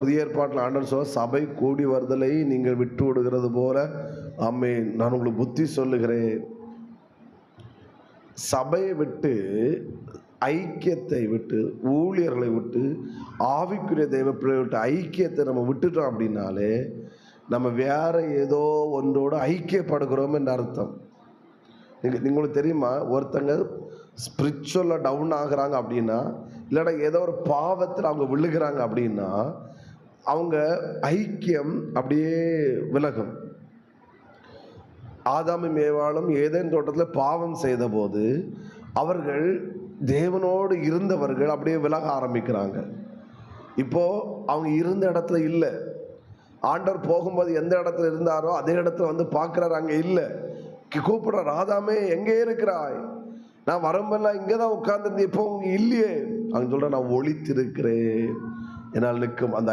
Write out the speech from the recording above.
புதிய ஏற்பாட்டில் ஆண்டவர் சொல்ல, சபை கூடி வருதலை நீங்கள் விட்டு விடுகிறது போல, ஆமென், நான் உங்களுக்கு புத்தி சொல்லுகிறேன். சபையை விட்டு, ஐக்கியத்தை விட்டு, ஊழியர்களை விட்டு, ஆவிக்குரிய தெய்வ பிள்ளைகளை விட்டு ஐக்கியத்தை நம்ம விட்டுட்டோம் அப்படின்னாலே நம்ம வேற ஏதோ ஒன்றோடு ஐக்கியப்படுகிறோம் என்ற அர்த்தம். உங்களுக்கு தெரியுமா, ஒருத்தங்க ஸ்பிரிச்சுவலாக டவுன் ஆகுறாங்க அப்படின்னா, இல்லைன்னா ஏதோ ஒரு பாவத்தில் அவங்க விழுகிறாங்க அப்படின்னா, அவங்க ஐக்கியம் அப்படியே விலகும். ஆதாமும் ஏவாளும் ஏதேன் தோட்டத்தில் பாவம் செய்த போது அவர்கள் தேவனோடு இருந்தவர்கள் அப்படியே விலக ஆரம்பிக்கிறாங்க. இப்போ அவங்க இருந்த இடத்துல இல்லை. ஆண்டவர் போகும்போது எந்த இடத்துல இருந்தாரோ அதே இடத்துல வந்து பார்க்கிறாரு, அங்க இல்லை. கூப்பிடுறார், ஆதாமே எங்கே இருக்கிறாய்? நான் வரும்போதெல்லாம் இங்கே தான் உட்கார்ந்துருந்தேன், இப்போ உங்க இல்லையே. அவங்க சொல்ற, நான் ஒளித்திருக்கிறேன், என்னால் நிற்கும் அந்த